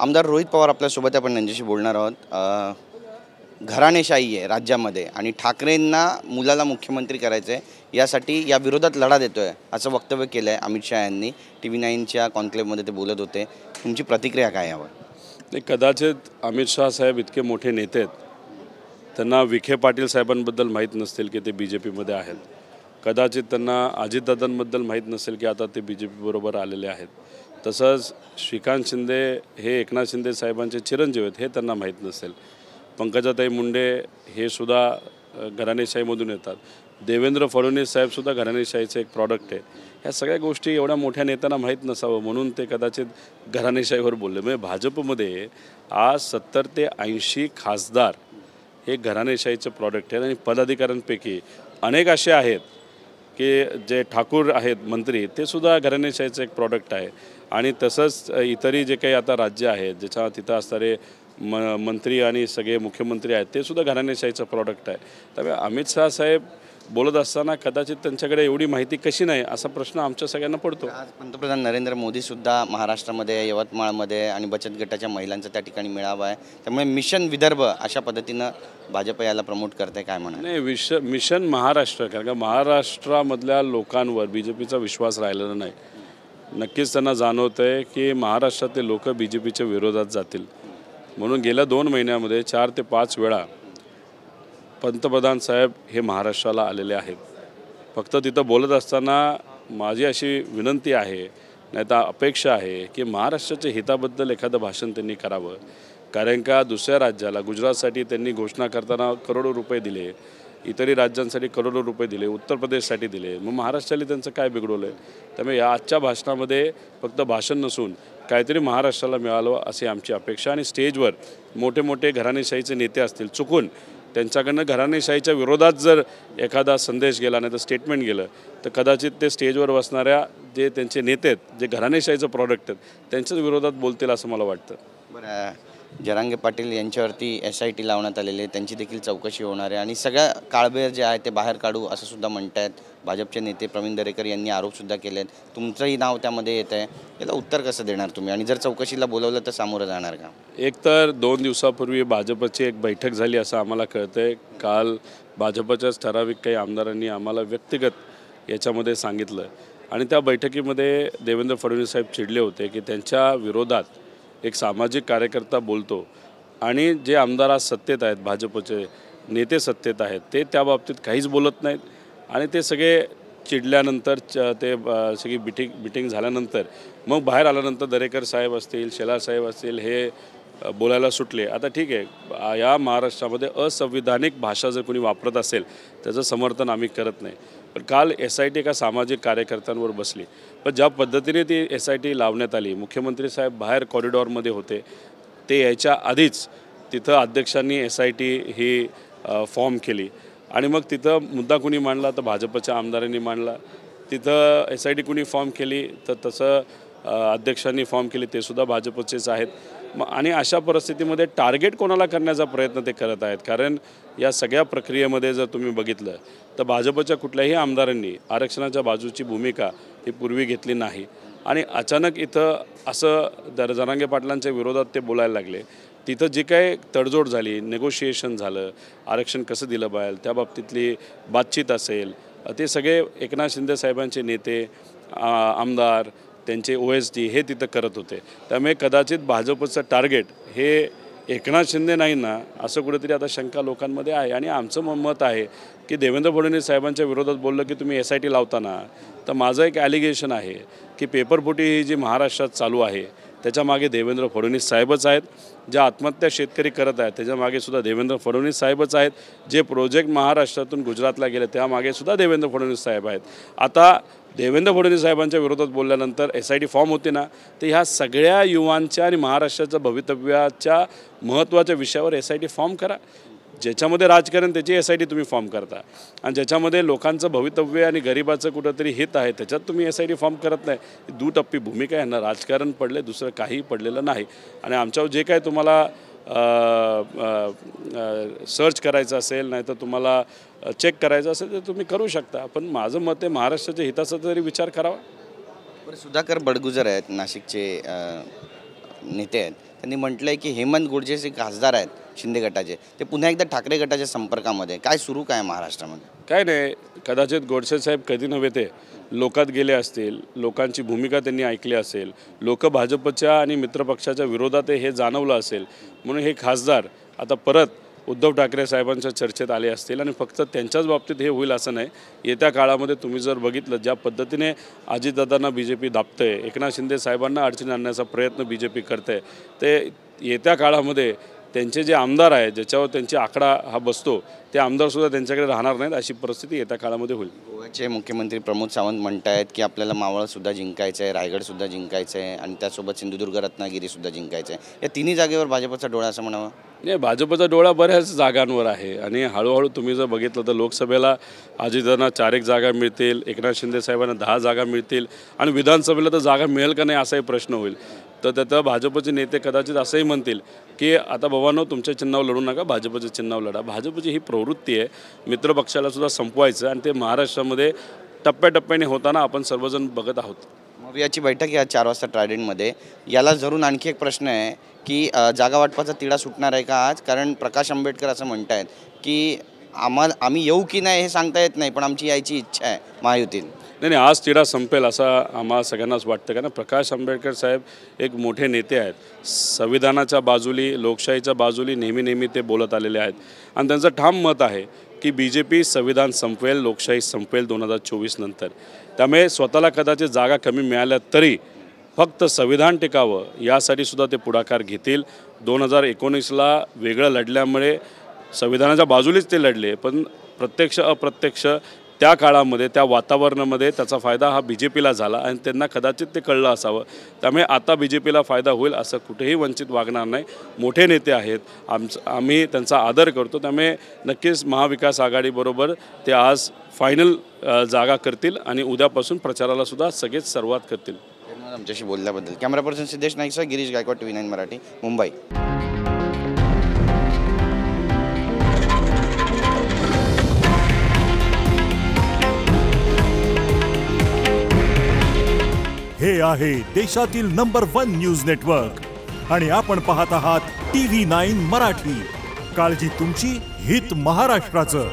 आमदार रोहित पवार आपल्यासोबत आपण त्यांच्याशी बोलणार आहोत। घराणेशाही आहे राज्यामध्ये आणि ठाकरेंना मुलाला मुख्यमंत्री करायचं आहे, यासाठी या विरोधात लढा देतोय असं वक्तव्य केलं आहे अमित शहा यांनी। TV9च्या कॉन्क्लेव्हमध्ये ते बोलत होते। तुमची प्रतिक्रिया काय यावर? नाही, कदाचित अमित शहा साहेब इतके मोठे नेते आहेत, त्यांना विखे पाटील साहेबांबद्दल माहीत नसतील की ते BJPमध्ये आहेत। कदाचित त्यांना अजितदादांबद्दल माहीत नसेल की आता ते BJP बरोबर आलेले आहेत। तसंच श्रीकांत शिंदे हे एकनाथ शिंदे साहेबांचे चिरंजीव आहेत हे त्यांना माहीत नसेल। पंकजाताई मुंडे हे सुद्धा घराणेशाहीमधून येतात। देवेंद्र फडणवीस साहेबसुद्धा घराणेशाहीचं एक प्रॉडक्ट आहे। ह्या सगळ्या गोष्टी एवढ्या मोठ्या नेत्यांना माहीत नसावं म्हणून ते कदाचित घराणेशाहीवर बोलले। म्हणजे भाजपमध्ये आज 70 ते 80 खासदार हे घराणेशाहीचं प्रॉडक्ट आहेत आणि पदाधिकाऱ्यांपैकी अनेक असे आहेत की जे ठाकूर आहेत मंत्री, ते सुद्धा घराणेशाहीचं एक प्रॉडक्ट आहे। आणि तसंच इतरही जे काही आता राज्य आहेत ज्याच्या तिथं असणारे मंत्री आणि सगळे मुख्यमंत्री आहेत ते सुद्धा घराणेशाहीचं प्रॉडक्ट आहे। त्यामुळे अमित शहा साहेब बोलत असताना कदाचित त्यांच्याकडे एवढी माहिती कशी नाही असा प्रश्न आमच्या सगळ्यांना पडतो। आज पंतप्रधान नरेंद्र मोदी सुद्धा महाराष्ट्रामध्ये, यवतमाळमध्ये आणि बचत गटाच्या महिलांचा त्या ठिकाणी मेळावा आहे। त्यामुळे मिशन विदर्भ अशा पद्धतीनं भाजप याला प्रमोट करते, काय म्हणा? नाही, मिशन महाराष्ट्र, कारण का महाराष्ट्रामधल्या लोकांवर BJPचा विश्वास राहिलेला नाही। नक्कीच त्यांना जाणवतं आहे की महाराष्ट्रातले लोक BJPच्या विरोधात जातील, म्हणून गेल्या 2 महिन्यामध्ये 4 ते 5 वेळा पंतप्रधान साहेब हे महाराष्ट्राला आलेले आहेत। फक्त तिथं बोलत असताना माझी अशी विनंती आहे, नाही तर अपेक्षा आहे की महाराष्ट्राच्या हिताबद्दल एखादं भाषण त्यांनी करावं। कारण का दुसऱ्या राज्याला, गुजरातसाठी त्यांनी घोषणा करताना करोडो रुपये दिले, इतरही राज्यांसाठी करोडो रुपये दिले, उत्तर प्रदेशसाठी दिले, मग महाराष्ट्राला त्यांचं काय बिघडवलं आहे? त्यामुळे या आजच्या भाषणामध्ये फक्त भाषण नसून काहीतरी महाराष्ट्राला मिळालं अशी आमची अपेक्षा। आणि स्टेजवर मोठे मोठे घराणेशाहीचे नेते असतील, चुकून त्यांच्याकडनं घराणेशाहीच्या विरोधात जर एखादा संदेश गेला, नाही तर स्टेटमेंट गेलं, तर कदाचित ते स्टेजवर बसणाऱ्या जे त्यांचे नेते आहेत, जे घराणेशाहीचं प्रॉडक्ट आहेत, त्यांच्याच विरोधात बोलतील असं मला वाटतं। बरं, जरांगे पाटील यांच्यावरती SIT लावण्यात आलेली आहे, त्यांची देखील चौकशी होणार आहे आणि सगळ्या काळबेर जे आहे ते बाहेर काढू असं सुद्धा म्हणत आहेत भाजपचे नेते। प्रवीण दरेकर यांनी आरोपसुद्धा केले आहेत, तुमचंही नाव त्यामध्ये येत आहे। याला उत्तर कसं देणार तुम्ही? आणि जर चौकशीला बोलवलं तर सामोरं जाणार का? एक तर 2 दिवसापूर्वी भाजपची एक बैठक झाली असं आम्हाला कळतं आहे। काल भाजपच्याच ठराविक काही आमदारांनी आम्हाला व्यक्तिगत याच्यामध्ये सांगितलं आणि त्या बैठकीमध्ये देवेंद्र फडणवीस साहेब चिडले होते की त्यांच्या विरोधात एक सामाजिक कार्यकर्ता बोलतो आणि जे आमदार आज सत्तेत आहेत, भाजपचे नेते सत्तेत आहेत, ते त्या बाबतीत काहीच बोलत नाहीत। आणि ते सगळे चिडल्यानंतर ते सगळी मिटिंग झाल्यानंतर मग बाहेर आल्यानंतर दरेकर साहेब असतील, शेलार साहेब असतील, हे बोलायला सुटले। आता ठीक आहे, या महाराष्ट्रामध्ये असंविधानिक भाषा जर कोणी वापरत असेल त्याचं समर्थन आम्ही करत नाही। पण काल SIT एका सामाजिक कार्यकर्त्यांवर बसली, पण ज्या पद्धतीने ती SIT लावण्यात आली, मुख्यमंत्री साहेब बाहेर कॉरिडॉरमध्ये होते, ते यायच्या आधीच तिथं अध्यक्षांनी SIT ही फॉर्म केली आणि मग तिथं मुद्दा कुणी मांडला तर भाजपच्या आमदारांनी मांडला। तिथं SIT कुणी फॉर्म केली तर तसं अध्यक्षांनी फॉर्म केली, ते सुद्धा भाजपचेच आहेत। आणि अशा परिस्थितीमध्ये टार्गेट कोणाला करण्याचा प्रयत्न ते करत आहेत, कारण या सगळ्या प्रक्रियेमध्ये जर तुम्ही बघितलं तर भाजपच्या कुठल्याही आमदारांनी आरक्षणाच्या बाजूची भूमिका ही पूर्वी घेतली नाही आणि अचानक इथं असं जरांगे पाटलांच्या विरोधात ते बोलायला लागले। तिथं जे काही तडजोड झाली, नेगोशिएशन झालं, आरक्षण कसं दिलं पाहिजे त्या बाबतीतली बातचीत असेल, ते सगळे एकनाथ शिंदे साहेबांचे नेते, आमदार, त्यांचे OSD हे तिथं करत होते। त्यामुळे कदाचित भाजपचं टार्गेट हे एकनाथ शिंदे नाही ना असं कुठेतरी आता शंका लोकांमध्ये आहे। आणि आमचं मत आहे की देवेंद्र फडणवीस साहेबांच्या विरोधात बोललं की तुम्ही SIT लावताना, तर माझं एक ॲलिगेशन आहे की पेपरफुटी ही जी महाराष्ट्रात चालू आहे त्याच्यामागे देवेंद्र फडणवीस साहेबच आहेत। ज्या आत्महत्या शेतकरी करत आहेत त्याच्यामागे सुद्धा देवेंद्र फडणवीस साहेबच आहेत। जे प्रोजेक्ट महाराष्ट्रातून गुजरातला गेले त्यामागे सुद्धा देवेंद्र फडणवीस साहेब आहेत। आता देवेंद्र फडणवीस साहेबांच्या विरोधात बोलल्यानंतर SIT फॉर्म होते ना, तर ह्या सगळ्या युवांच्या आणि महाराष्ट्राच्या भवितव्याच्या महत्त्वाच्या विषयावर SIT फॉर्म करा। ज्याच्यामध्ये राजकारण त्याची SIT तुम्ही फॉर्म करता आणि ज्याच्यामध्ये लोकांचं भवितव्य आणि गरिबाचं कुठंतरी हित आहे त्याच्यात तुम्ही SIT फॉर्म करत नाही। दुटप्पी भूमिका आहे ना, राजकारण पडले, दुसरं काही पडलेलं नाही। आणि आमच्यावर जे काय तुम्हाला सर्च करायचं असेल, नाही तर तुम्हाला चेक करायचं असेल तर तुम्ही करू शकता, पण माझं मत आहे महाराष्ट्राच्या हिताचा तरी विचार करावा। बरं, सुधाकर बडगुजर आहेत, नाशिकचे नेते आहेत, त्यांनी म्हटलं आहे की हेमंत गोडसे जे खासदार आहेत शिंदे गटाचे, ते पुन्हा एकदा ठाकरे गटाच्या संपर्कामध्ये. काय सुरू काय महाराष्ट्रामध्ये? काय नाही, कदाचित गोडसे साहेब कधी नव्हे ते लोकात गेले असतील, लोकांची भूमिका त्यांनी ऐकली असेल, लोक भाजपच्या आणि मित्रपक्षाच्या विरोधात हे जाणवलं असेल, म्हणून हे खासदार आता परत उद्धव ठाकरे साहेबांच्या चर्चेत आले असतील. आणि फक्त त्यांच्याच बाबतीत हे होईल असं नाही. येत्या काळामध्ये तुम्ही जर बघितलं ज्या पद्धतीने अजितदादांना BJP दाबतंय, एकनाथ शिंदे साहेबांना अडचणी आणण्याचा प्रयत्न BJP करते, ते येत्या काळामध्ये त्यांचे जे आमदार आहेत ज्याच्यावर त्यांची आकडा हा बसतो, ते आमदारसुद्धा त्यांच्याकडे राहणार नाहीत, अशी परिस्थिती येत्या काळामध्ये होईल. गोव्याचे मुख्यमंत्री प्रमोद सावंत म्हणत आहेत की आपल्याला मावळसुद्धा जिंकायचं आहे, रायगडसुद्धा जिंकायचं आहे आणि त्यासोबत सिंधुदुर्ग रत्नागिरीसुद्धा जिंकायचं आहे. या तिन्ही जागेवर भाजपचा डोळा असं म्हणावं? नाही, भाजपचा डोळा बऱ्याच जागांवर आहे आणि हळूहळू तुम्ही जर बघितलं तर लोकसभेला अजितदादांना 4 जागा मिळतील, एकनाथ शिंदे साहेबांना 10 जागा मिळतील आणि विधानसभेला तर जागा मिळेल का नाही असाही प्रश्न होईल. तर त्यात भाजपचे नेते कदाचित असंही म्हणतील की आता बाबांनो, तुमच्या चिन्हावर लढू नका, भाजपच्या चिन्हावर लढा. भाजपची ही प्रवृत्ती आहे मित्रपक्षालासुद्धा संपवायचं आणि ते महाराष्ट्रामध्ये टप्प्याटप्प्याने होताना आपण सर्वजण बघत आहोत. याची बैठक आहे 4 वाजता ट्रायडेंटमध्ये. याला धरून आणखी एक प्रश्न आहे की जागा वाटपाचा तिढा सुटणार आहे का आज? कारण प्रकाश आंबेडकर असं म्हणत आहेत की आम्ही येऊ की नाही हे सांगता येत नाही, पण आमची यायची इच्छा आहे महायुतीत. नाही, आज तिढा संपेल असं आम्हाला सगळ्यांनाच वाटतं. कारण प्रकाश आंबेडकर साहेब एक मोठे नेते आहेत, संविधानाच्या बाजूली, लोकशाहीच्या बाजूली नेहमी ते बोलत आलेले आहेत आणि त्यांचं ठाम मत आहे की BJP संविधान संपवेल, लोकशाही संपवेल 2024 नंतर. त्यामुळे स्वतःला कदाचित जागा कमी मिळाल्या तरी फक्त संविधान टिकावं यासाठी सुद्धा ते पुढाकार घेतील. 2019ला वेगळं लढल्यामुळे संविधानाच्या बाजूलीच ते लढले, पण प्रत्यक्ष अप्रत्यक्ष त्या काळामध्ये त्या वातावरणामध्ये त्याचा फायदा हा BJPला झाला आणि त्यांना कदाचित ते कळलं असावं. त्यामुळे आता BJPला फायदा होईल असं कुठेही वंचित वागणार नाही. मोठे नेते आहेत, आम्ही त्यांचा आदर करतो. त्यामुळे नक्कीच महाविकास आघाडीबरोबर ते आज फायनल जागा करतील आणि उद्यापासून प्रचाराला सुद्धा सगळेच सुरुवात करतील. आमच्याशी बोलल्याबद्दल. कॅमेरा पर्सन सिद्धेश नाईकसह गिरीश गायकवाड, TV9 मराठी, मुंबई. हे आहे देशातील नंबर 1 न्यूज नेटवर्क आणि आपण पाहत आहात TV9 मराठी. काळजी तुमची, हित महाराष्ट्राचं.